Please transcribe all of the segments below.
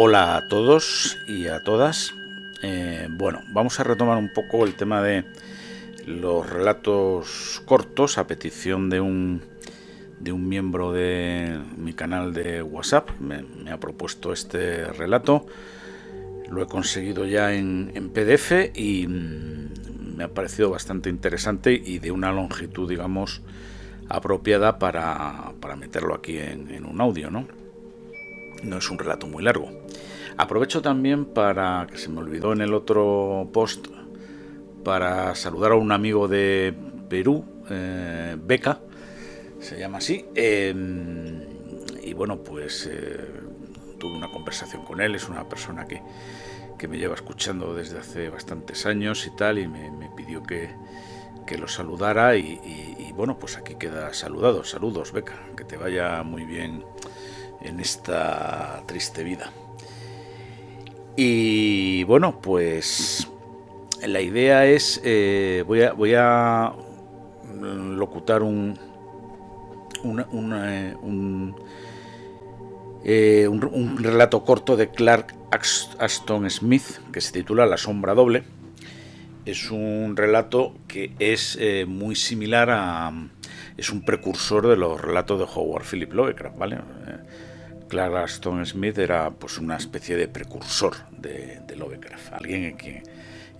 Hola a todos y a todas. Bueno, vamos a retomar un poco el tema de los relatos cortos a petición de un miembro de mi canal de WhatsApp. Me ha propuesto este relato. Lo he conseguido ya en PDF y me ha parecido bastante interesante y de una longitud, digamos, apropiada para meterlo aquí en un audio, ¿no? No es un relato muy largo. Aprovecho también para, que se me olvidó en el otro post, para saludar a un amigo de Perú, Beca, se llama así, y bueno, pues tuve una conversación con él. Es una persona que me lleva escuchando desde hace bastantes años y tal, y me pidió que lo saludara y bueno, pues aquí queda saludado. Saludos, Beca, que te vaya muy bien en esta triste vida. Y bueno, pues la idea es, voy a locutar un relato corto de Clark Ashton Smith que se titula La sombra doble. Es un relato que es muy similar a... es un precursor de los relatos de Howard Philip Lovecraft, ¿vale? Clark Ashton Smith era pues una especie de precursor de Lovecraft, alguien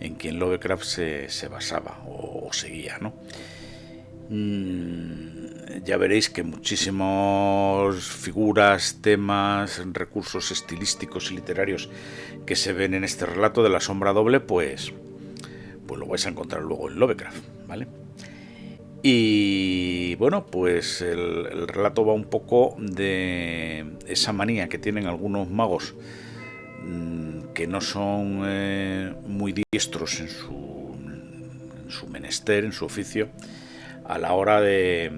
en quien Lovecraft se basaba o seguía, ¿no? Ya veréis que muchísimas figuras, temas, recursos estilísticos y literarios que se ven en este relato de La sombra doble, pues lo vais a encontrar luego en Lovecraft, ¿vale? Y bueno, pues el relato va un poco de esa manía que tienen algunos magos que no son muy diestros en su menester, en su oficio, a la hora de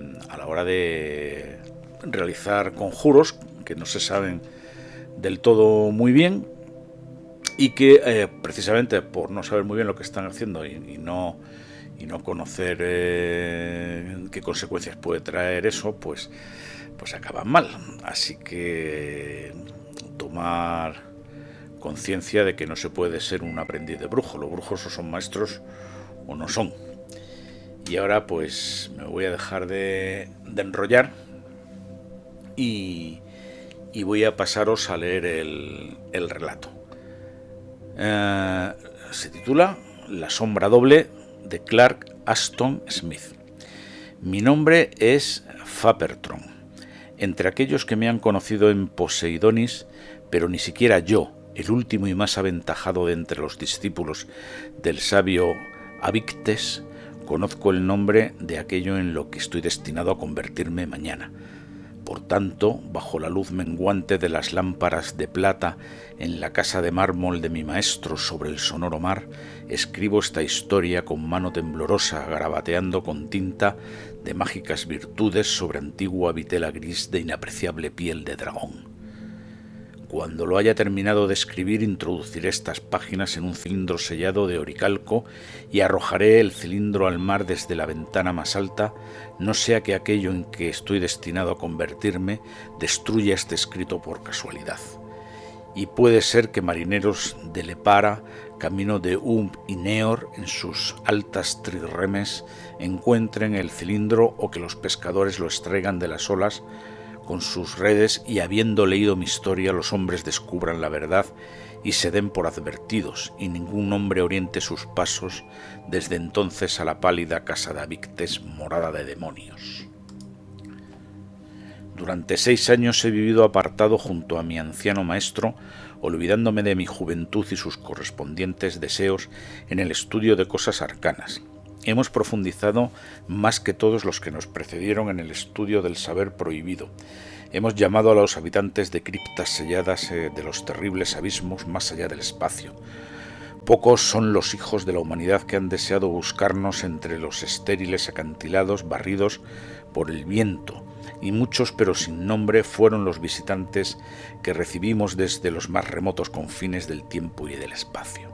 realizar conjuros que no se saben del todo muy bien, y que precisamente por no saber muy bien lo que están haciendo y no conocer qué consecuencias puede traer eso, pues acaban mal. Así que tomar conciencia de que no se puede ser un aprendiz de brujo. Los brujos o son maestros o no son. Y ahora pues me voy a dejar de enrollar y voy a pasaros a leer el relato. Se titula La sombra doble de Clark Ashton Smith. Mi nombre es Fapertron. Entre aquellos que me han conocido en Poseidonis, pero ni siquiera yo, el último y más aventajado de entre los discípulos del sabio Avictes, conozco el nombre de aquello en lo que estoy destinado a convertirme mañana. Por tanto, bajo la luz menguante de las lámparas de plata en la casa de mármol de mi maestro sobre el sonoro mar, escribo esta historia con mano temblorosa, garabateando con tinta de mágicas virtudes sobre antigua vitela gris de inapreciable piel de dragón. Cuando lo haya terminado de escribir, introduciré estas páginas en un cilindro sellado de oricalco y arrojaré el cilindro al mar desde la ventana más alta, no sea que aquello en que estoy destinado a convertirme destruya este escrito por casualidad. Y puede ser que marineros de Lepara, camino de y Neor, en sus altas trirremes, encuentren el cilindro, o que los pescadores lo extraigan de las olas con sus redes y, habiendo leído mi historia, los hombres descubran la verdad y se den por advertidos, y ningún hombre oriente sus pasos desde entonces a la pálida casa de Avictes, morada de demonios. Durante 6 años he vivido apartado junto a mi anciano maestro, olvidándome de mi juventud y sus correspondientes deseos en el estudio de cosas arcanas. Hemos profundizado más que todos los que nos precedieron en el estudio del saber prohibido, Hemos llamado a los habitantes de criptas selladas de los terribles abismos más allá del espacio. Pocos son los hijos de la humanidad que han deseado buscarnos entre los estériles acantilados barridos por el viento, y muchos, pero sin nombre, fueron los visitantes que recibimos desde los más remotos confines del tiempo y del espacio.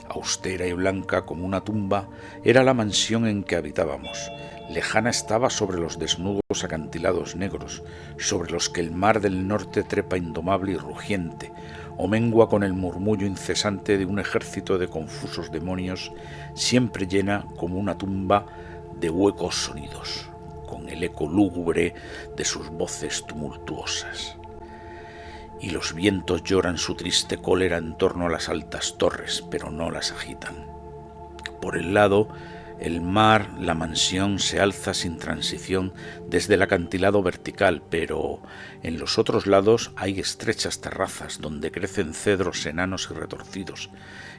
Austera y blanca como una tumba era la mansión en que habitábamos. Lejana estaba sobre los desnudos acantilados negros, sobre los que el mar del norte trepa indomable y rugiente, o mengua con el murmullo incesante de un ejército de confusos demonios, siempre llena como una tumba de huecos sonidos, con el eco lúgubre de sus voces tumultuosas. Y los vientos lloran su triste cólera en torno a las altas torres, pero no las agitan. Por el lado, el mar, la mansión, se alza sin transición desde el acantilado vertical, pero en los otros lados hay estrechas terrazas donde crecen cedros enanos y retorcidos,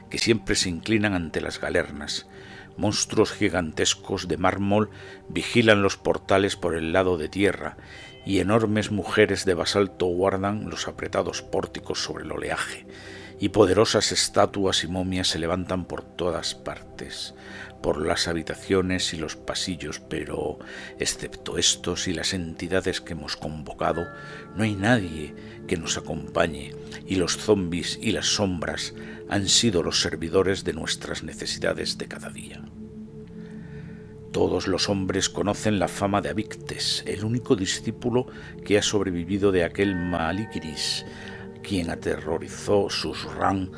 que siempre se inclinan ante las galernas. Monstruos gigantescos de mármol vigilan los portales por el lado de tierra, y enormes mujeres de basalto guardan los apretados pórticos sobre el oleaje, y poderosas estatuas y momias se levantan por todas partes, por las habitaciones y los pasillos, pero, excepto estos y las entidades que hemos convocado, no hay nadie que nos acompañe, y los zombis y las sombras han sido los servidores de nuestras necesidades de cada día. Todos los hombres conocen la fama de Abictes, el único discípulo que ha sobrevivido de aquel Maligris, quien aterrorizó Susran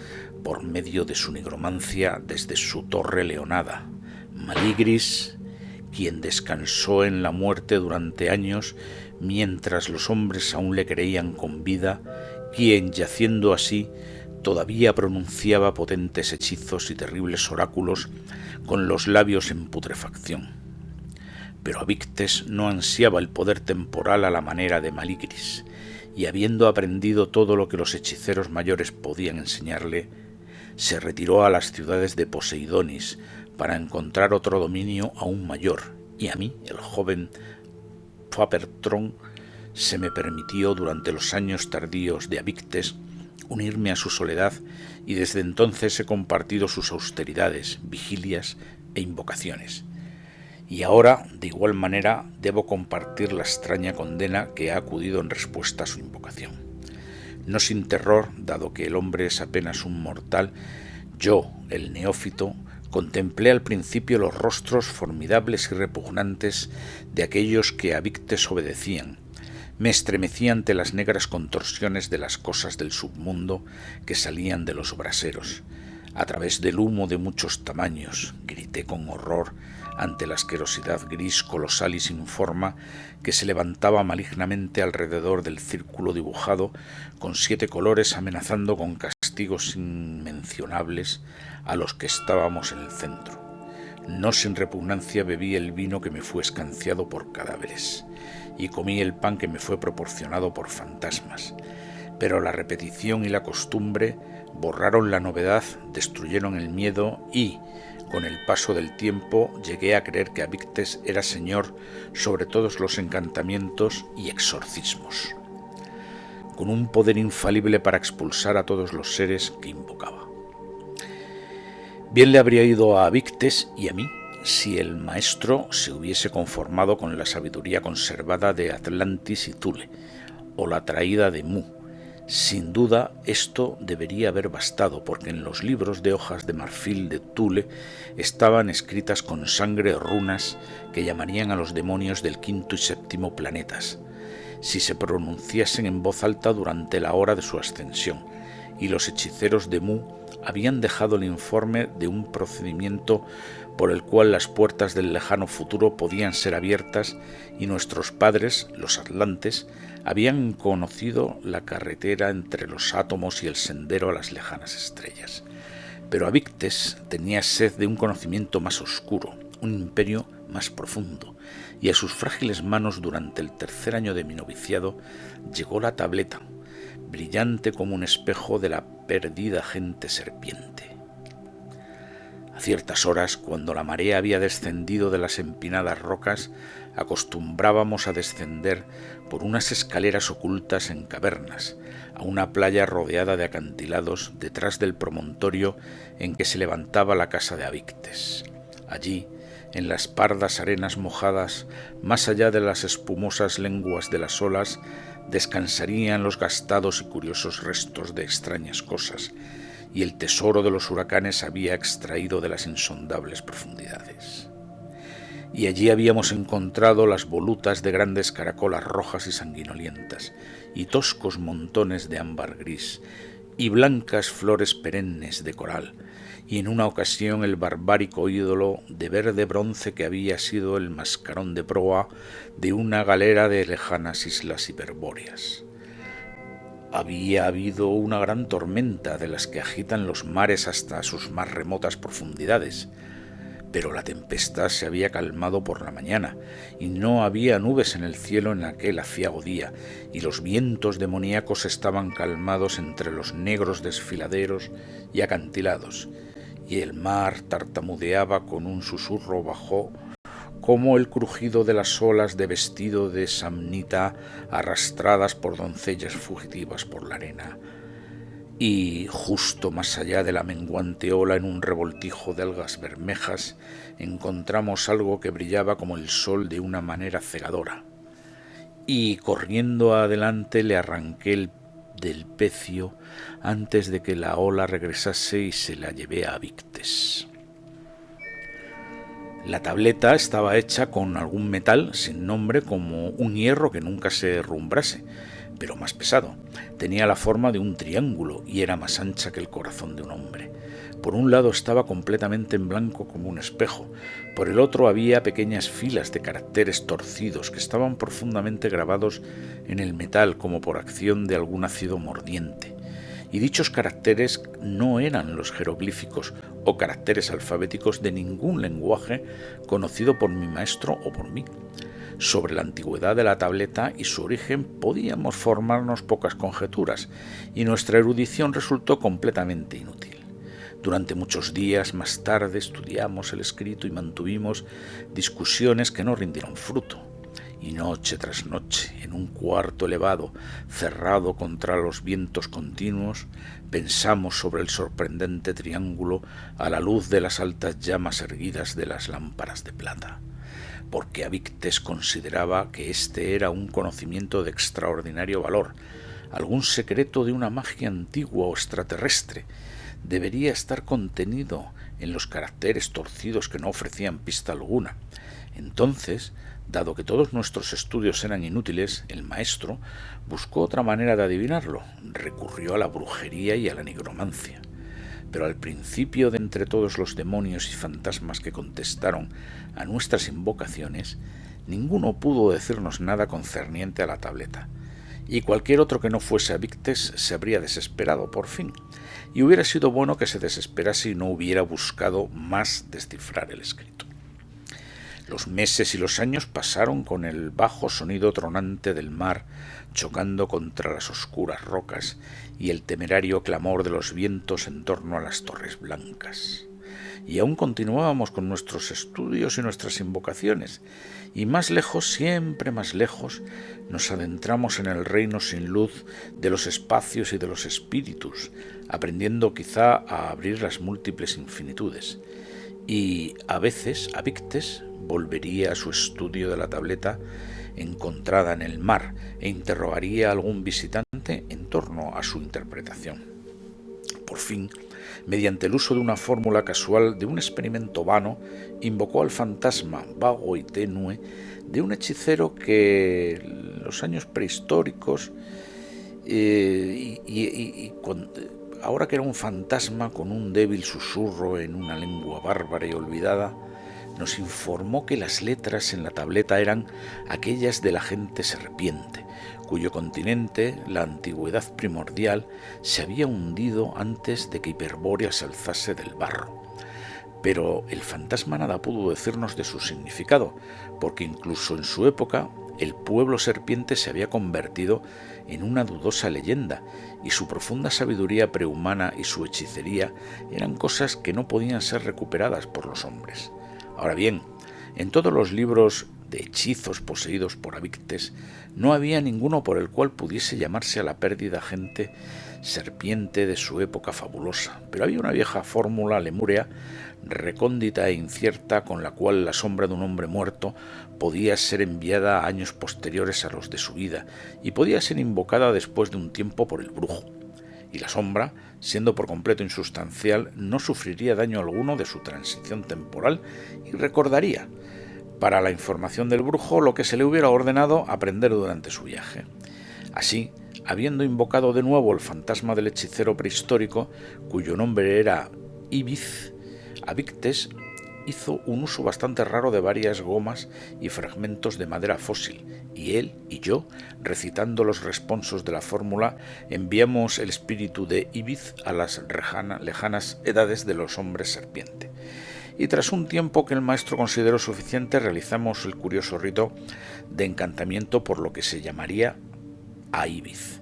por medio de su nigromancia desde su torre leonada. Maligris, quien descansó en la muerte durante años mientras los hombres aún le creían con vida, quien, yaciendo así, todavía pronunciaba potentes hechizos y terribles oráculos con los labios en putrefacción. Pero Abictes no ansiaba el poder temporal a la manera de Maligris, y habiendo aprendido todo lo que los hechiceros mayores podían enseñarle, se retiró a las ciudades de Poseidonis para encontrar otro dominio aún mayor, y a mí, el joven Fapertron, se me permitió durante los años tardíos de Abictes unirme a su soledad, y desde entonces he compartido sus austeridades, vigilias e invocaciones. Y ahora, de igual manera, debo compartir la extraña condena que ha acudido en respuesta a su invocación. No sin terror, dado que el hombre es apenas un mortal, yo, el neófito, contemplé al principio los rostros formidables y repugnantes de aquellos que a Abictes obedecían. Me estremecí ante las negras contorsiones de las cosas del submundo que salían de los braseros. A través del humo de muchos tamaños, grité con horror ante la asquerosidad gris, colosal y sin forma que se levantaba malignamente alrededor del círculo dibujado con 7 colores, amenazando con castigos inmencionables a los que estábamos en el centro. No sin repugnancia bebí el vino que me fue escanciado por cadáveres, y comí el pan que me fue proporcionado por fantasmas, pero la repetición y la costumbre borraron la novedad, destruyeron el miedo y, con el paso del tiempo, llegué a creer que Abictes era señor sobre todos los encantamientos y exorcismos, con un poder infalible para expulsar a todos los seres que invocaba. Bien le habría ido a Abictes y a mí si el maestro se hubiese conformado con la sabiduría conservada de Atlantis y Thule, o la traída de Mu. Sin duda esto debería haber bastado, porque en los libros de hojas de marfil de Thule estaban escritas con sangre runas que llamarían a los demonios del 5º y 7º planetas, si se pronunciasen en voz alta durante la hora de su ascensión, y los hechiceros de Mu habían dejado el informe de un procedimiento por el cual las puertas del lejano futuro podían ser abiertas, y nuestros padres, los atlantes, habían conocido la carretera entre los átomos y el sendero a las lejanas estrellas. Pero Abictes tenía sed de un conocimiento más oscuro, un imperio más profundo, y a sus frágiles manos durante el 3er año de mi noviciado llegó la tableta, brillante como un espejo de la perdida gente serpiente. A ciertas horas, cuando la marea había descendido de las empinadas rocas, acostumbrábamos a descender por unas escaleras ocultas en cavernas, a una playa rodeada de acantilados detrás del promontorio en que se levantaba la casa de Abictes. Allí, en las pardas arenas mojadas, más allá de las espumosas lenguas de las olas, descansarían los gastados y curiosos restos de extrañas cosas, y el tesoro de los huracanes había extraído de las insondables profundidades. Y allí habíamos encontrado las volutas de grandes caracolas rojas y sanguinolientas, y toscos montones de ámbar gris, y blancas flores perennes de coral, y en una ocasión el barbárico ídolo de verde bronce que había sido el mascarón de proa de una galera de lejanas islas hiperbóreas. Había habido una gran tormenta de las que agitan los mares hasta sus más remotas profundidades, pero la tempestad se había calmado por la mañana, y no había nubes en el cielo en aquel aciago día, y los vientos demoníacos estaban calmados entre los negros desfiladeros y acantilados, y el mar tartamudeaba con un susurro bajo como el crujido de las olas de vestido de samnita arrastradas por doncellas fugitivas por la arena. Y justo más allá de la menguante ola, en un revoltijo de algas bermejas, encontramos algo que brillaba como el sol de una manera cegadora. Y corriendo adelante le arranqué del pecio antes de que la ola regresase y se la llevé a Abictes. La tableta estaba hecha con algún metal sin nombre, como un hierro que nunca se derrumbrase, pero más pesado. Tenía la forma de un triángulo y era más ancha que el corazón de un hombre. Por un lado estaba completamente en blanco como un espejo, por el otro había pequeñas filas de caracteres torcidos que estaban profundamente grabados en el metal como por acción de algún ácido mordiente. Y dichos caracteres no eran los jeroglíficos o caracteres alfabéticos de ningún lenguaje conocido por mi maestro o por mí. Sobre la antigüedad de la tableta y su origen podíamos formarnos pocas conjeturas, y nuestra erudición resultó completamente inútil. Durante muchos días más tarde estudiamos el escrito y mantuvimos discusiones que no rindieron fruto. Y noche tras noche, en un cuarto elevado, cerrado contra los vientos continuos, pensamos sobre el sorprendente triángulo a la luz de las altas llamas erguidas de las lámparas de plata, porque Abictes consideraba que este era un conocimiento de extraordinario valor, algún secreto de una magia antigua o extraterrestre. Debería estar contenido en los caracteres torcidos que no ofrecían pista alguna. Entonces, dado que todos nuestros estudios eran inútiles, el maestro buscó otra manera de adivinarlo, recurrió a la brujería y a la nigromancia. Pero al principio, de entre todos los demonios y fantasmas que contestaron a nuestras invocaciones, ninguno pudo decirnos nada concerniente a la tableta, y cualquier otro que no fuese Abictes se habría desesperado por fin, y hubiera sido bueno que se desesperase y no hubiera buscado más descifrar el escrito. Los meses y los años pasaron con el bajo sonido tronante del mar chocando contra las oscuras rocas y el temerario clamor de los vientos en torno a las torres blancas. Y aún continuábamos con nuestros estudios y nuestras invocaciones, y más lejos, siempre más lejos, nos adentramos en el reino sin luz de los espacios y de los espíritus, aprendiendo quizá a abrir las múltiples infinitudes. Y a veces Abictes volvería a su estudio de la tableta encontrada en el mar e interrogaría a algún visitante en torno a su interpretación. Por fin, mediante el uso de una fórmula casual de un experimento vano, invocó al fantasma vago y tenue de un hechicero que en los años prehistóricos ahora que era un fantasma con un débil susurro en una lengua bárbara y olvidada, nos informó que las letras en la tableta eran aquellas de la gente serpiente, cuyo continente, la antigüedad primordial, se había hundido antes de que Hiperbórea se alzase del barro. Pero el fantasma nada pudo decirnos de su significado, porque incluso en su época el pueblo serpiente se había convertido en una dudosa leyenda, y su profunda sabiduría prehumana y su hechicería eran cosas que no podían ser recuperadas por los hombres. Ahora bien, en todos los libros de hechizos poseídos por Abictes no había ninguno por el cual pudiese llamarse a la pérdida gente serpiente de su época fabulosa, pero había una vieja fórmula lemúrea, recóndita e incierta, con la cual la sombra de un hombre muerto podía ser enviada a años posteriores a los de su vida y podía ser invocada después de un tiempo por el brujo. Y la sombra, siendo por completo insustancial, no sufriría daño alguno de su transición temporal y recordaría, para la información del brujo, lo que se le hubiera ordenado aprender durante su viaje. Así, habiendo invocado de nuevo el fantasma del hechicero prehistórico, cuyo nombre era Ibiz, Abictes hizo un uso bastante raro de varias gomas y fragmentos de madera fósil, y él y yo, recitando los responsos de la fórmula, enviamos el espíritu de Ibiz a las lejanas edades de los hombres serpiente. Y tras un tiempo que el maestro consideró suficiente, realizamos el curioso rito de encantamiento por lo que se llamaría a Ibiz.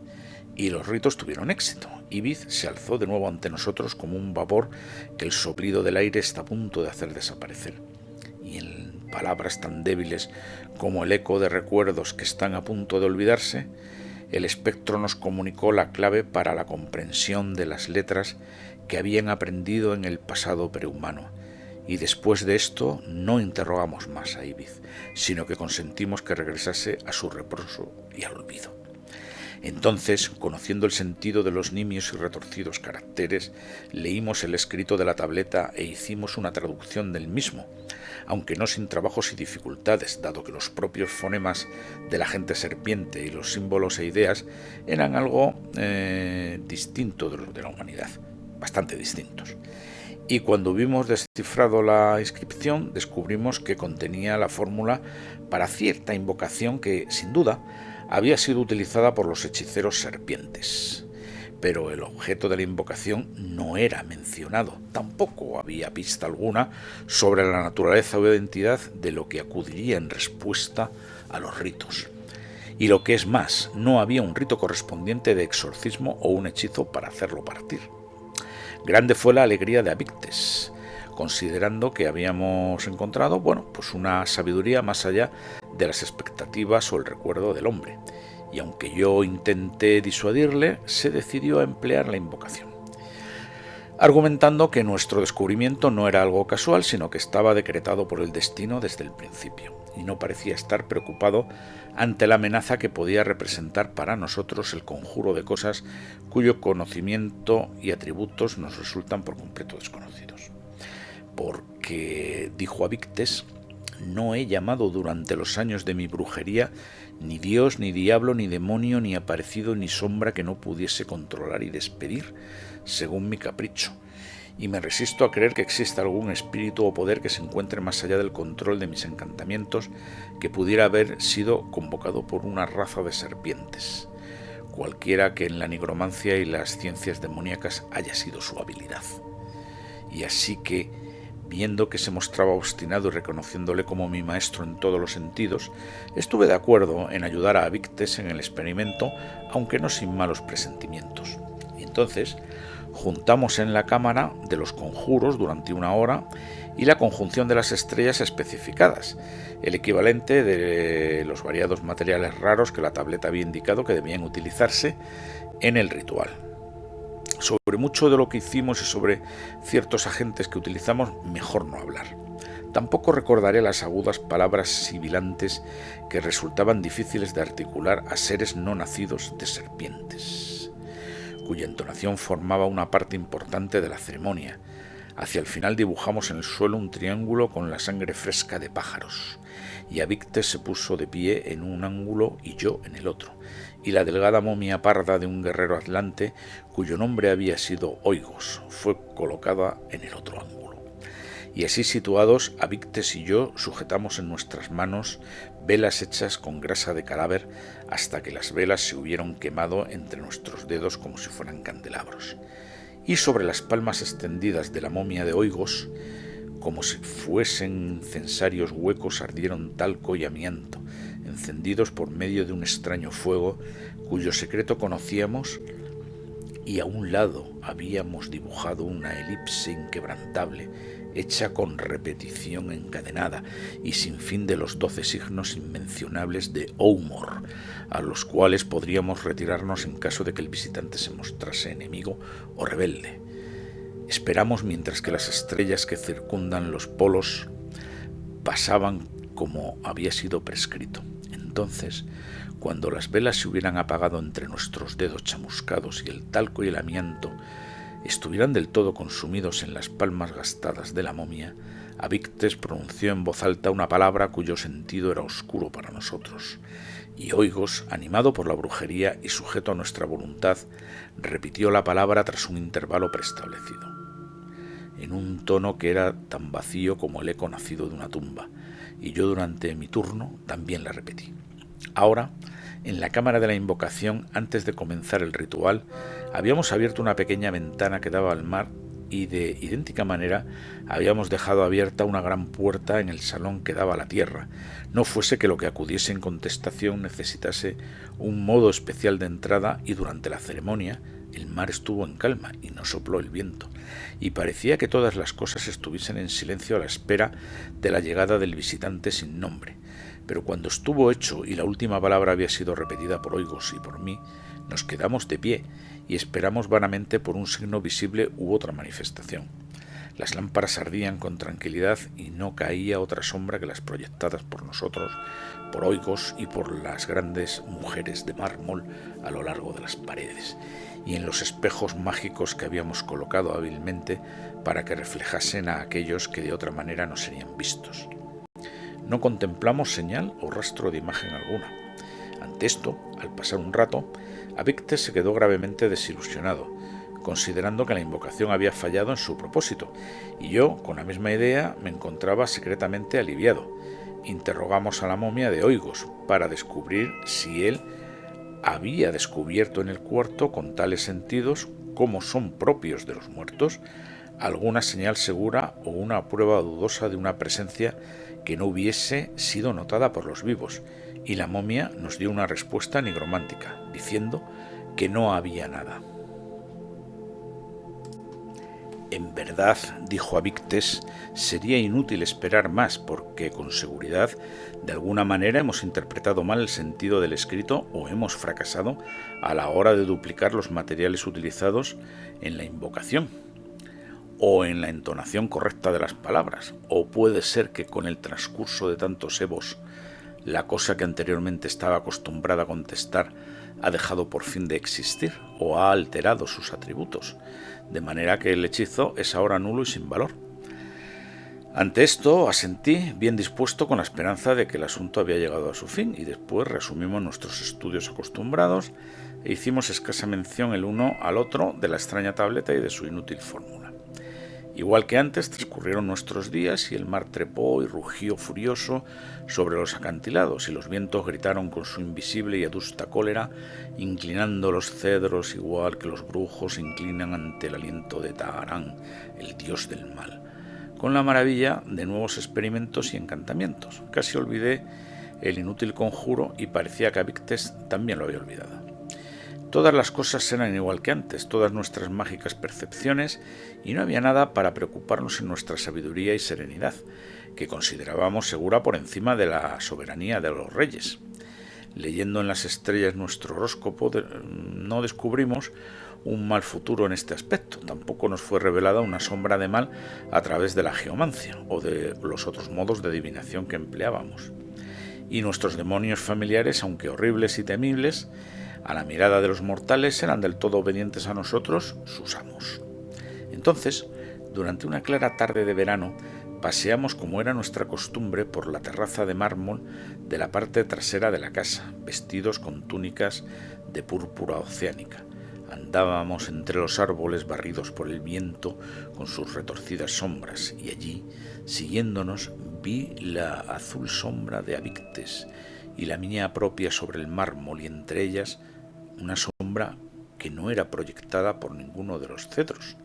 Y los ritos tuvieron éxito. Ibiz se alzó de nuevo ante nosotros como un vapor que el soplido del aire está a punto de hacer desaparecer. Y en palabras tan débiles como el eco de recuerdos que están a punto de olvidarse, el espectro nos comunicó la clave para la comprensión de las letras que habían aprendido en el pasado prehumano. Y después de esto no interrogamos más a Ibiz, sino que consentimos que regresase a su reposo y al olvido. Entonces, conociendo el sentido de los nimios y retorcidos caracteres, leímos el escrito de la tableta e hicimos una traducción del mismo, aunque no sin trabajos y dificultades, dado que los propios fonemas de la gente serpiente y los símbolos e ideas eran algo distinto de los de la humanidad, bastante distintos. Y cuando hubimos descifrado la inscripción, descubrimos que contenía la fórmula para cierta invocación que, sin duda, había sido utilizada por los hechiceros serpientes. Pero el objeto de la invocación no era mencionado. Tampoco había pista alguna sobre la naturaleza o identidad de lo que acudiría en respuesta a los ritos. Y lo que es más, no había un rito correspondiente de exorcismo o un hechizo para hacerlo partir. Grande fue la alegría de Abictes, considerando que habíamos encontrado, pues una sabiduría más allá de las expectativas o el recuerdo del hombre. Y aunque yo intenté disuadirle, se decidió a emplear la invocación, argumentando que nuestro descubrimiento no era algo casual, sino que estaba decretado por el destino desde el principio, y no parecía estar preocupado ante la amenaza que podía representar para nosotros el conjuro de cosas cuyo conocimiento y atributos nos resultan por completo desconocidos. Porque, dijo Abictes, no he llamado durante los años de mi brujería ni Dios, ni diablo, ni demonio, ni aparecido, ni sombra que no pudiese controlar y despedir según mi capricho, y me resisto a creer que exista algún espíritu o poder que se encuentre más allá del control de mis encantamientos que pudiera haber sido convocado por una raza de serpientes, cualquiera que en la nigromancia y las ciencias demoníacas haya sido su habilidad. Y así que, viendo que se mostraba obstinado y reconociéndole como mi maestro en todos los sentidos, estuve de acuerdo en ayudar a Abictes en el experimento, aunque no sin malos presentimientos. Y entonces juntamos en la cámara de los conjuros durante 1 hora y la conjunción de las estrellas especificadas, el equivalente de los variados materiales raros que la tableta había indicado que debían utilizarse en el ritual. Sobre mucho de lo que hicimos y sobre ciertos agentes que utilizamos, mejor no hablar. Tampoco recordaré las agudas palabras sibilantes que resultaban difíciles de articular a seres no nacidos de serpientes, cuya entonación formaba una parte importante de la ceremonia. Hacia el final dibujamos en el suelo un triángulo con la sangre fresca de pájaros, y Abictes se puso de pie en un ángulo y yo en el otro, y la delgada momia parda de un guerrero atlante, cuyo nombre había sido Oigos, fue colocada en el otro ángulo. Y así situados, Abictes y yo sujetamos en nuestras manos velas hechas con grasa de cadáver hasta que las velas se hubieron quemado entre nuestros dedos como si fueran candelabros. Y sobre las palmas extendidas de la momia de Oigos como si fuesen incensarios huecos, ardieron talco y amianto, encendidos por medio de un extraño fuego cuyo secreto conocíamos, y a un lado habíamos dibujado una elipse inquebrantable, hecha con repetición encadenada y sin fin de los 12 signos inmencionables de Oumor, a los cuales podríamos retirarnos en caso de que el visitante se mostrase enemigo o rebelde. Esperamos mientras que las estrellas que circundan los polos pasaban como había sido prescrito. Entonces, cuando las velas se hubieran apagado entre nuestros dedos chamuscados y el talco y el amianto estuvieran del todo consumidos en las palmas gastadas de la momia, Avictes pronunció en voz alta una palabra cuyo sentido era oscuro para nosotros, y Oigos, animado por la brujería y sujeto a nuestra voluntad, repitió la palabra tras un intervalo preestablecido, en un tono que era tan vacío como el eco nacido de una tumba, y yo durante mi turno también la repetí. Ahora, en la cámara de la invocación, antes de comenzar el ritual, habíamos abierto una pequeña ventana que daba al mar y de idéntica manera habíamos dejado abierta una gran puerta en el salón que daba a la tierra, no fuese que lo que acudiese en contestación necesitase un modo especial de entrada, y durante la ceremonia el mar estuvo en calma y no sopló el viento, y parecía que todas las cosas estuviesen en silencio a la espera de la llegada del visitante sin nombre. Pero cuando estuvo hecho y la última palabra había sido repetida por Oigos y por mí, nos quedamos de pie y esperamos vanamente por un signo visible u otra manifestación. Las lámparas ardían con tranquilidad y no caía otra sombra que las proyectadas por nosotros, por Oigos y por las grandes mujeres de mármol a lo largo de las paredes, y en los espejos mágicos que habíamos colocado hábilmente para que reflejasen a aquellos que de otra manera no serían vistos. No contemplamos señal o rastro de imagen alguna. Ante esto, al pasar un rato, Avictes se quedó gravemente desilusionado, considerando que la invocación había fallado en su propósito, y yo, con la misma idea, me encontraba secretamente aliviado. Interrogamos a la momia de Oigos para descubrir si él había descubierto en el cuarto, con tales sentidos como son propios de los muertos, alguna señal segura o una prueba dudosa de una presencia que no hubiese sido notada por los vivos, y la momia nos dio una respuesta nigromántica, diciendo que no había nada. En verdad, dijo Avictes, sería inútil esperar más, porque con seguridad de alguna manera hemos interpretado mal el sentido del escrito o hemos fracasado a la hora de duplicar los materiales utilizados en la invocación, o en la entonación correcta de las palabras, o puede ser que con el transcurso de tantos evos la cosa que anteriormente estaba acostumbrada a contestar ha dejado por fin de existir o ha alterado sus atributos, de manera que el hechizo es ahora nulo y sin valor. Ante esto asentí, bien dispuesto, con la esperanza de que el asunto había llegado a su fin, y después resumimos nuestros estudios acostumbrados e hicimos escasa mención el uno al otro de la extraña tableta y de su inútil fórmula. Igual que antes, transcurrieron nuestros días y el mar trepó y rugió furioso sobre los acantilados, y los vientos gritaron con su invisible y adusta cólera, inclinando los cedros igual que los brujos inclinan ante el aliento de Taharán, el dios del mal, con la maravilla de nuevos experimentos y encantamientos. Casi olvidé el inútil conjuro y parecía que Avictes también lo había olvidado. Todas las cosas eran igual que antes, todas nuestras mágicas percepciones, y no había nada para preocuparnos en nuestra sabiduría y serenidad, que considerábamos segura por encima de la soberanía de los reyes. Leyendo en las estrellas nuestro horóscopo, no descubrimos un mal futuro en este aspecto. Tampoco nos fue revelada una sombra de mal a través de la geomancia o de los otros modos de adivinación que empleábamos. Y nuestros demonios familiares, aunque horribles y temibles, a la mirada de los mortales eran del todo obedientes a nosotros, sus amos. Entonces, durante una clara tarde de verano, paseamos como era nuestra costumbre por la terraza de mármol de la parte trasera de la casa, vestidos con túnicas de púrpura oceánica. Andábamos entre los árboles barridos por el viento con sus retorcidas sombras, y allí, siguiéndonos, vi la azul sombra de Avictes y la mía propia sobre el mármol, y entre ellas una sombra que no era proyectada por ninguno de los cedros.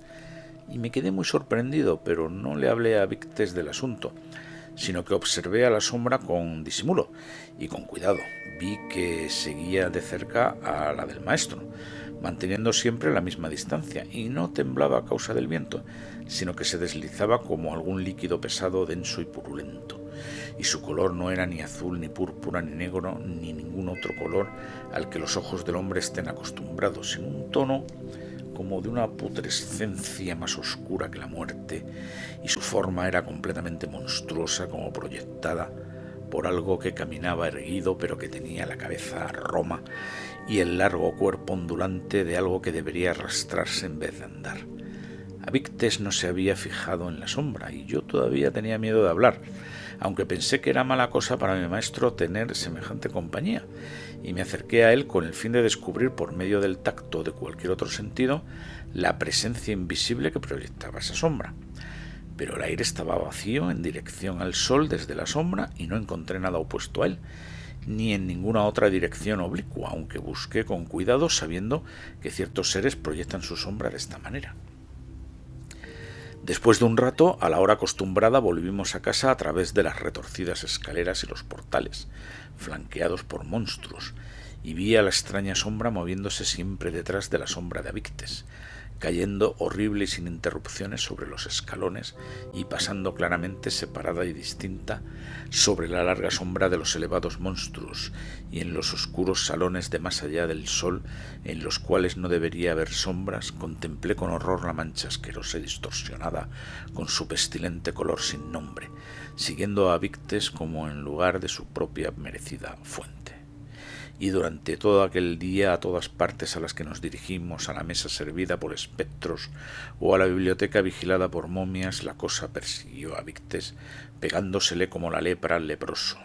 y me quedé muy sorprendido, pero no le hablé a Víctes del asunto, sino que observé a la sombra con disimulo y con cuidado. Vi que seguía de cerca a la del maestro, manteniendo siempre la misma distancia, y no temblaba a causa del viento, sino que se deslizaba como algún líquido pesado, denso y purulento, y su color no era ni azul, ni púrpura, ni negro, ni ningún otro color al que los ojos del hombre estén acostumbrados, sino un tono como de una putrescencia más oscura que la muerte, y su forma era completamente monstruosa, como proyectada por algo que caminaba erguido, pero que tenía la cabeza a Roma y el largo cuerpo ondulante de algo que debería arrastrarse en vez de andar. Avictes no se había fijado en la sombra, y yo todavía tenía miedo de hablar, aunque pensé que era mala cosa para mi maestro tener semejante compañía, y me acerqué a él con el fin de descubrir por medio del tacto o de cualquier otro sentido la presencia invisible que proyectaba esa sombra. Pero el aire estaba vacío en dirección al sol desde la sombra y no encontré nada opuesto a él, ni en ninguna otra dirección oblicua, aunque busqué con cuidado sabiendo que ciertos seres proyectan su sombra de esta manera. Después de un rato, a la hora acostumbrada, volvimos a casa a través de las retorcidas escaleras y los portales, flanqueados por monstruos, y vi a la extraña sombra moviéndose siempre detrás de la sombra de Avictes, cayendo horrible y sin interrupciones sobre los escalones y pasando claramente separada y distinta sobre la larga sombra de los elevados monstruos y en los oscuros salones de más allá del sol, en los cuales no debería haber sombras. Contemplé con horror la mancha asquerosa y distorsionada con su pestilente color sin nombre, siguiendo a Avictes como en lugar de su propia merecida fuente. Y durante todo aquel día, a todas partes a las que nos dirigimos, a la mesa servida por espectros o a la biblioteca vigilada por momias, la cosa persiguió a Avictes, pegándosele como la lepra al leproso.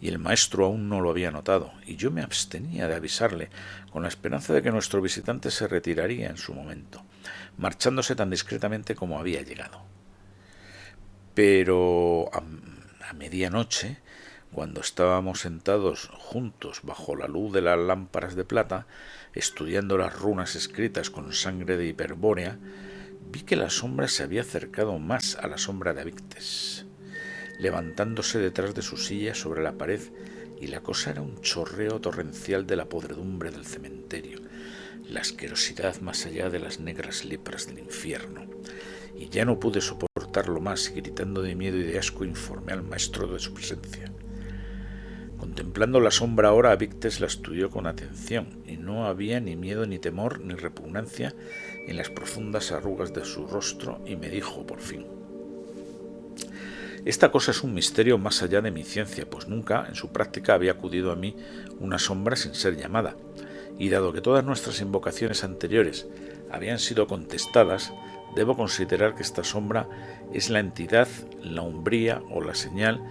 Y el maestro aún no lo había notado, y yo me abstenía de avisarle, con la esperanza de que nuestro visitante se retiraría en su momento, marchándose tan discretamente como había llegado. Pero a medianoche, cuando estábamos sentados juntos bajo la luz de las lámparas de plata, estudiando las runas escritas con sangre de Hiperbórea, vi que la sombra se había acercado más a la sombra de Avictes, levantándose detrás de su silla sobre la pared, y la cosa era un chorreo torrencial de la podredumbre del cementerio, la asquerosidad más allá de las negras lepras del infierno. Y ya no pude soportarlo más, y gritando de miedo y de asco informé al maestro de su presencia. Contemplando la sombra ahora, Avictes la estudió con atención, y no había ni miedo, ni temor, ni repugnancia en las profundas arrugas de su rostro, y me dijo por fin: esta cosa es un misterio más allá de mi ciencia, pues nunca en su práctica había acudido a mí una sombra sin ser llamada, y dado que todas nuestras invocaciones anteriores habían sido contestadas, debo considerar que esta sombra es la entidad, la umbría o la señal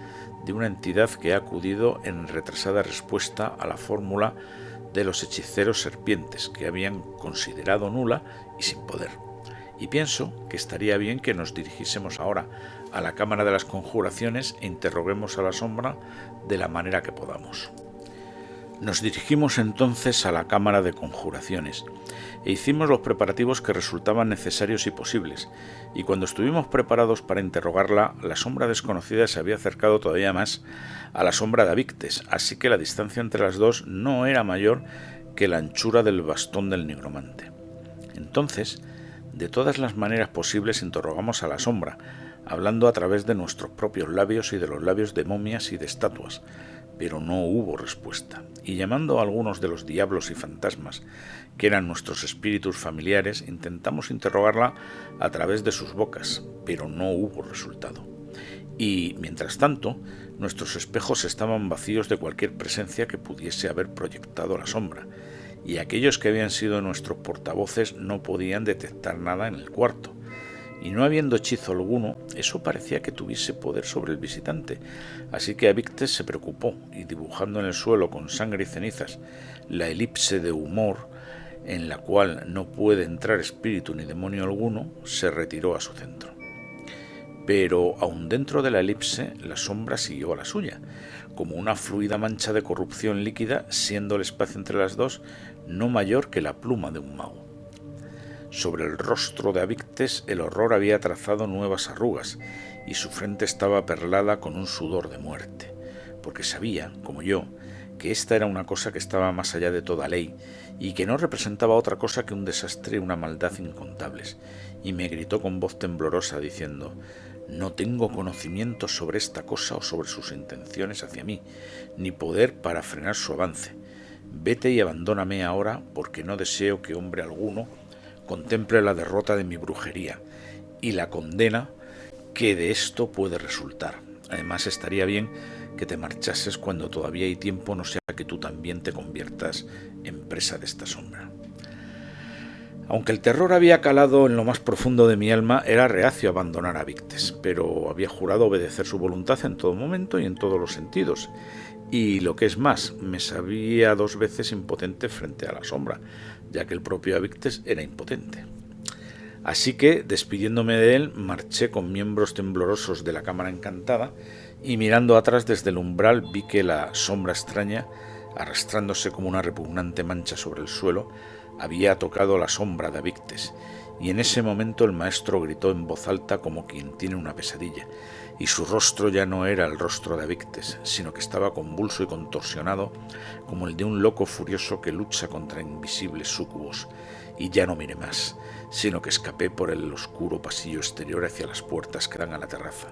de una entidad que ha acudido en retrasada respuesta a la fórmula de los hechiceros serpientes, que habían considerado nula y sin poder. Y pienso que estaría bien que nos dirigiésemos ahora a la cámara de las conjuraciones e interroguemos a la sombra de la manera que podamos. Nos dirigimos entonces a la cámara de conjuraciones e hicimos los preparativos que resultaban necesarios y posibles, y cuando estuvimos preparados para interrogarla, la sombra desconocida se había acercado todavía más a la sombra de Avictes, así que la distancia entre las dos no era mayor que la anchura del bastón del nigromante. Entonces, de todas las maneras posibles interrogamos a la sombra, hablando a través de nuestros propios labios y de los labios de momias y de estatuas, pero no hubo respuesta, y llamando a algunos de los diablos y fantasmas, que eran nuestros espíritus familiares, intentamos interrogarla a través de sus bocas, pero no hubo resultado. Y, mientras tanto, nuestros espejos estaban vacíos de cualquier presencia que pudiese haber proyectado la sombra, y aquellos que habían sido nuestros portavoces no podían detectar nada en el cuarto. Y no habiendo hechizo alguno, eso parecía que tuviese poder sobre el visitante, así que Avictes se preocupó, y dibujando en el suelo con sangre y cenizas la elipse de humor, en la cual no puede entrar espíritu ni demonio alguno, se retiró a su centro. Pero aun dentro de la elipse, la sombra siguió a la suya, como una fluida mancha de corrupción líquida, siendo el espacio entre las dos no mayor que la pluma de un mago. Sobre el rostro de Avictes el horror había trazado nuevas arrugas, y su frente estaba perlada con un sudor de muerte, porque sabía, como yo, que esta era una cosa que estaba más allá de toda ley, y que no representaba otra cosa que un desastre y una maldad incontables, y me gritó con voz temblorosa diciendo: «No tengo conocimiento sobre esta cosa o sobre sus intenciones hacia mí, ni poder para frenar su avance. Vete y abandóname ahora, porque no deseo que hombre alguno contemple la derrota de mi brujería y la condena que de esto puede resultar. Además, estaría bien que te marchases cuando todavía hay tiempo, no sea que tú también te conviertas en presa de esta sombra». Aunque el terror había calado en lo más profundo de mi alma, era reacio a abandonar a Avictes, pero había jurado obedecer su voluntad en todo momento y en todos los sentidos. Y lo que es más, me sabía 2 veces impotente frente a la sombra, ya que el propio Avictes era impotente. Así que, despidiéndome de él, marché con miembros temblorosos de la cámara encantada, y mirando atrás desde el umbral vi que la sombra extraña, arrastrándose como una repugnante mancha sobre el suelo, había tocado la sombra de Avictes, y en ese momento el maestro gritó en voz alta como quien tiene una pesadilla, y su rostro ya no era el rostro de Avictes, sino que estaba convulso y contorsionado como el de un loco furioso que lucha contra invisibles súcubos. Y ya no miré más, sino que escapé por el oscuro pasillo exterior hacia las puertas que dan a la terraza.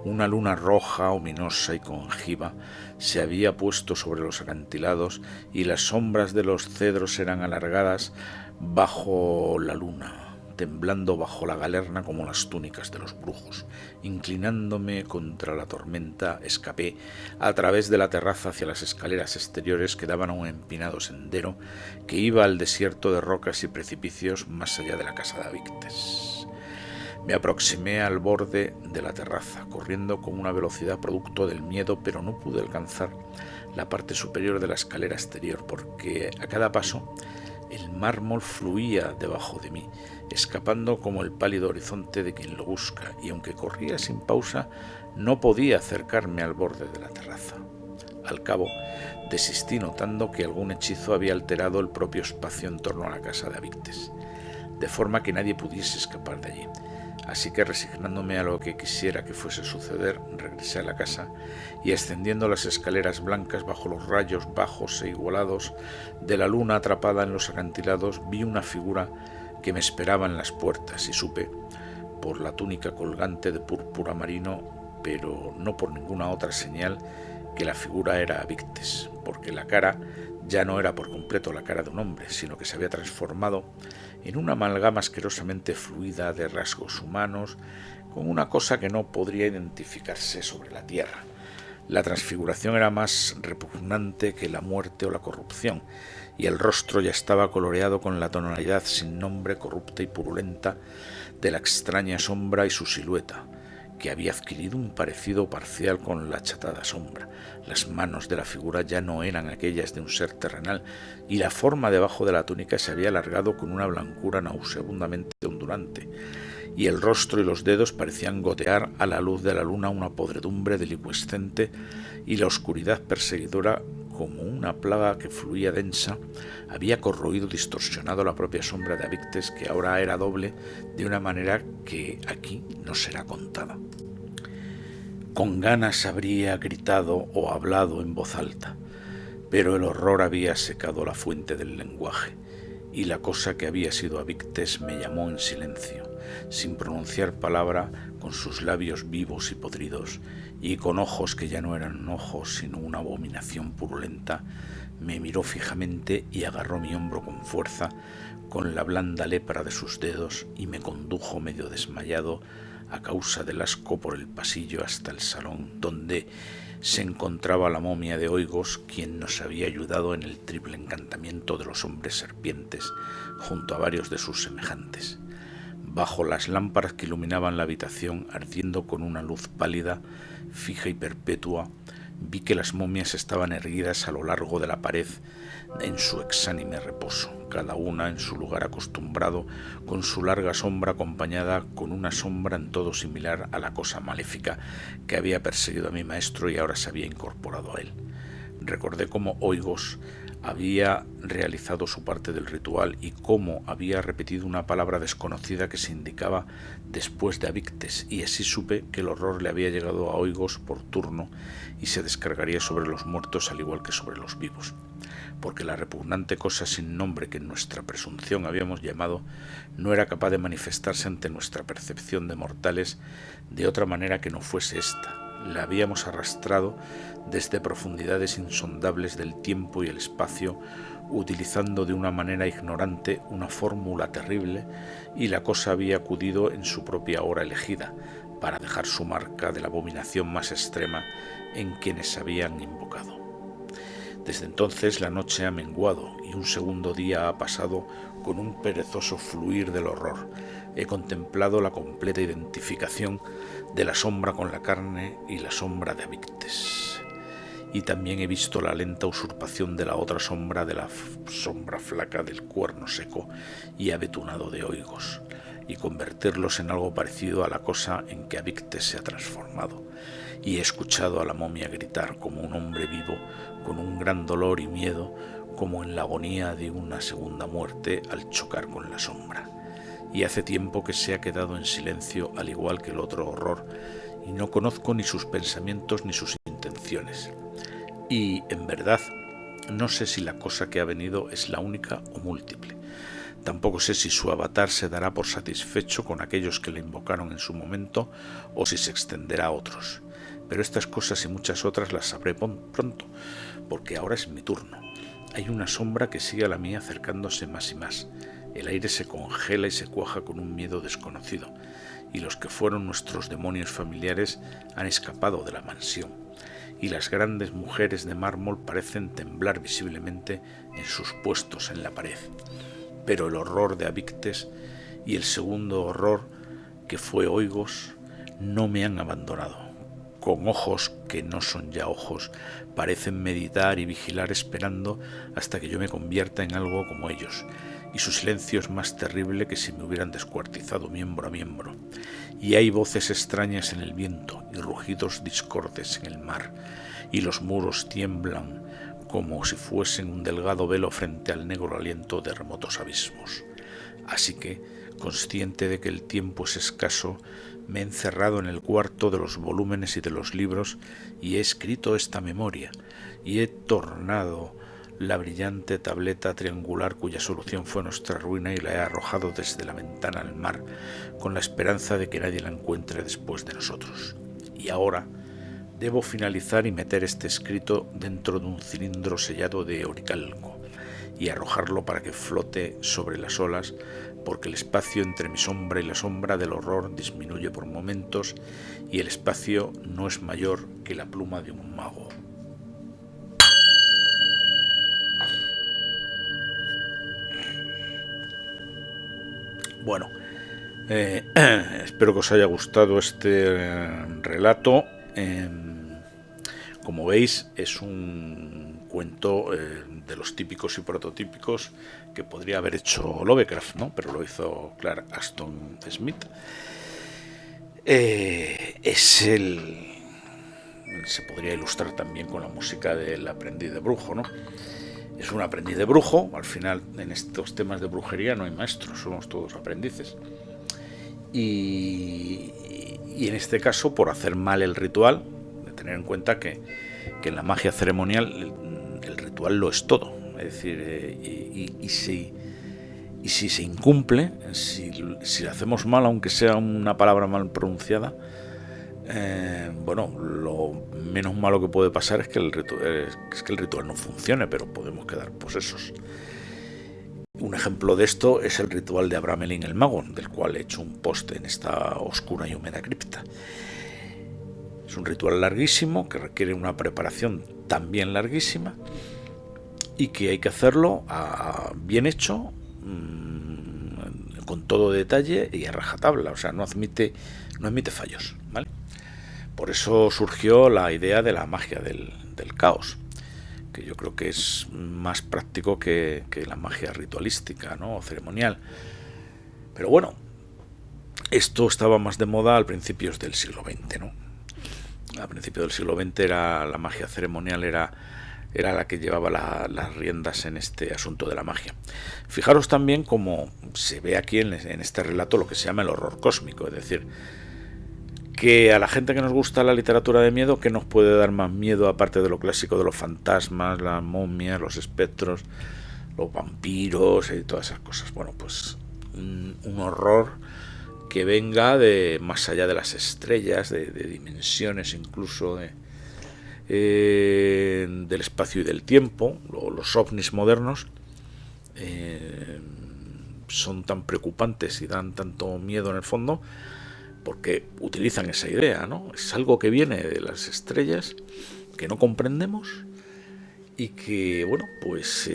Una luna roja, ominosa y conjiva se había puesto sobre los acantilados, y las sombras de los cedros eran alargadas bajo la luna, temblando bajo la galerna como las túnicas de los brujos. Inclinándome contra la tormenta, escapé a través de la terraza hacia las escaleras exteriores que daban a un empinado sendero que iba al desierto de rocas y precipicios más allá de la casa de Avictes. Me aproximé al borde de la terraza, corriendo con una velocidad producto del miedo, pero no pude alcanzar la parte superior de la escalera exterior, porque a cada paso el mármol fluía debajo de mí, escapando como el pálido horizonte de quien lo busca, y aunque corría sin pausa, no podía acercarme al borde de la terraza. Al cabo, desistí notando que algún hechizo había alterado el propio espacio en torno a la casa de Avictes, de forma que nadie pudiese escapar de allí. Así que, resignándome a lo que quisiera que fuese a suceder, regresé a la casa y, ascendiendo las escaleras blancas bajo los rayos bajos e igualados de la luna atrapada en los acantilados, vi una figura que me esperaba en las puertas, y supe, por la túnica colgante de púrpura marino, pero no por ninguna otra señal, que la figura era Avictes, porque la cara ya no era por completo la cara de un hombre, sino que se había transformado en una amalgama asquerosamente fluida de rasgos humanos, con una cosa que no podría identificarse sobre la tierra. La transfiguración era más repugnante que la muerte o la corrupción, y el rostro ya estaba coloreado con la tonalidad sin nombre, corrupta y purulenta de la extraña sombra, y su silueta, que había adquirido un parecido parcial con la achatada sombra. Las manos de la figura ya no eran aquellas de un ser terrenal, y la forma debajo de la túnica se había alargado con una blancura nauseabundamente ondulante, y el rostro y los dedos parecían gotear a la luz de la luna una podredumbre delicuescente, y la oscuridad perseguidora, como una plaga que fluía densa, había corroído, distorsionado la propia sombra de Avictes, que ahora era doble de una manera que aquí no será contada. Con ganas habría gritado o hablado en voz alta, pero el horror había secado la fuente del lenguaje, y la cosa que había sido Avictes me llamó en silencio, sin pronunciar palabra, con sus labios vivos y podridos, y con ojos que ya no eran ojos sino una abominación purulenta. Me miró fijamente y agarró mi hombro con fuerza, con la blanda lepra de sus dedos, y me condujo medio desmayado a causa del asco por el pasillo hasta el salón, donde se encontraba la momia de Oigos, quien nos había ayudado en el triple encantamiento de los hombres serpientes, junto a varios de sus semejantes. Bajo las lámparas que iluminaban la habitación, ardiendo con una luz pálida, fija y perpetua, vi que las momias estaban erguidas a lo largo de la pared en su exánime reposo, cada una en su lugar acostumbrado, con su larga sombra acompañada con una sombra en todo similar a la cosa maléfica que había perseguido a mi maestro y ahora se había incorporado a él. Recordé cómo Oigos había realizado su parte del ritual y cómo había repetido una palabra desconocida que se indicaba después de Avictes, y así supe que el horror le había llegado a Oigos por turno y se descargaría sobre los muertos al igual que sobre los vivos, porque la repugnante cosa sin nombre que en nuestra presunción habíamos llamado no era capaz de manifestarse ante nuestra percepción de mortales de otra manera que no fuese esta. La habíamos arrastrado desde profundidades insondables del tiempo y el espacio, utilizando de una manera ignorante una fórmula terrible, y la cosa había acudido en su propia hora elegida, para dejar su marca de la abominación más extrema en quienes habían invocado. Desde entonces la noche ha menguado y un segundo día ha pasado con un perezoso fluir del horror. He contemplado la completa identificación de la sombra con la carne y la sombra de Avictes. Y también he visto la lenta usurpación de la otra sombra, de la sombra flaca del cuerno seco y abetunado de Oigos, y convertirlos en algo parecido a la cosa en que Avictes se ha transformado. Y he escuchado a la momia gritar como un hombre vivo, con un gran dolor y miedo, como en la agonía de una segunda muerte al chocar con la sombra. Y hace tiempo que se ha quedado en silencio, al igual que el otro horror, y no conozco ni sus pensamientos ni sus intenciones. Y, en verdad, no sé si la cosa que ha venido es la única o múltiple. Tampoco sé si su avatar se dará por satisfecho con aquellos que le invocaron en su momento o si se extenderá a otros. Pero estas cosas y muchas otras las sabré pronto, porque ahora es mi turno. Hay una sombra que sigue a la mía acercándose más y más. El aire se congela y se cuaja con un miedo desconocido, y los que fueron nuestros demonios familiares han escapado de la mansión, y las grandes mujeres de mármol parecen temblar visiblemente en sus puestos en la pared. Pero el horror de Avictes y el segundo horror, que fue Oigos, no me han abandonado. Con ojos que no son ya ojos, parecen meditar y vigilar esperando hasta que yo me convierta en algo como ellos, y su silencio es más terrible que si me hubieran descuartizado miembro a miembro. Y hay voces extrañas en el viento y rugidos discordes en el mar, y los muros tiemblan como si fuesen un delgado velo frente al negro aliento de remotos abismos. Así que, consciente de que el tiempo es escaso, me he encerrado en el cuarto de los volúmenes y de los libros y he escrito esta memoria, y he tornado la brillante tableta triangular cuya solución fue nuestra ruina y la he arrojado desde la ventana al mar, con la esperanza de que nadie la encuentre después de nosotros. Y ahora debo finalizar y meter este escrito dentro de un cilindro sellado de oricalco y arrojarlo para que flote sobre las olas, porque el espacio entre mi sombra y la sombra del horror disminuye por momentos y el espacio no es mayor que la pluma de un mago. Bueno, espero que os haya gustado este relato. Como veis, es un cuento de los típicos y prototípicos que podría haber hecho Lovecraft, ¿no? Pero lo hizo Clark Ashton Smith. Se podría ilustrar también con la música del aprendiz de brujo, ¿no? Es un aprendiz de brujo. Al final, en estos temas de brujería no hay maestros, somos todos aprendices. Y en este caso, por hacer mal el ritual, de tener en cuenta que en la magia ceremonial el ritual lo es todo. Es decir, y si se incumple, si lo hacemos mal, aunque sea una palabra mal pronunciada, bueno, lo menos malo que puede pasar es que el ritual no funcione, pero podemos quedar posesos. Un ejemplo de esto es el ritual de Abramelin el mago, del cual he hecho un post en esta oscura y húmeda cripta. Es un ritual larguísimo que requiere una preparación también larguísima y que hay que hacerlo bien hecho, con todo detalle y a rajatabla, o sea, no admite fallos, ¿vale? Por eso surgió la idea de la magia del caos, que yo creo que es más práctico que la magia ritualística, ¿no? O ceremonial. Pero bueno, esto estaba más de moda al principios del siglo XX, ¿no? A principios del siglo XX la magia ceremonial era era la que llevaba las riendas en este asunto de la magia. Fijaros también cómo se ve aquí en este relato lo que se llama el horror cósmico, es decir, que a la gente que nos gusta la literatura de miedo, ¿qué nos puede dar más miedo aparte de lo clásico de los fantasmas, las momias, los espectros, los vampiros y todas esas cosas? Bueno, pues un horror que venga de más allá de las estrellas, de dimensiones incluso, del espacio y del tiempo. Los ovnis modernos son tan preocupantes y dan tanto miedo en el fondo porque utilizan esa idea, ¿no? Es algo que viene de las estrellas, que no comprendemos y que, bueno, pues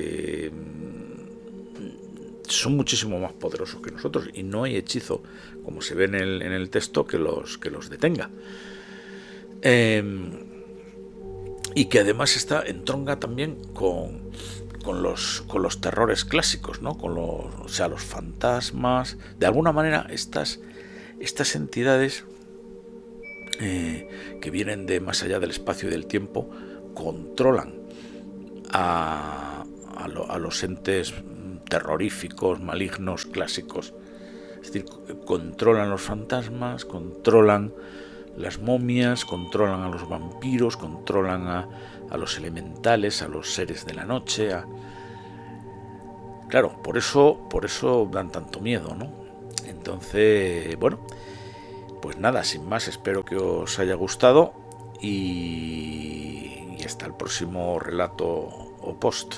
son muchísimo más poderosos que nosotros y no hay hechizo, como se ve en el texto, que los detenga. Y que además entronca también con los terrores clásicos, ¿no? Los fantasmas. De alguna manera estas entidades que vienen de más allá del espacio y del tiempo controlan a los entes terroríficos, malignos, clásicos. Es decir, controlan los fantasmas, controlan las momias, controlan a los vampiros, controlan a los elementales, a los seres de la noche. Claro, por eso dan tanto miedo, ¿no? Entonces, bueno, pues nada, sin más, espero que os haya gustado y hasta el próximo relato o post.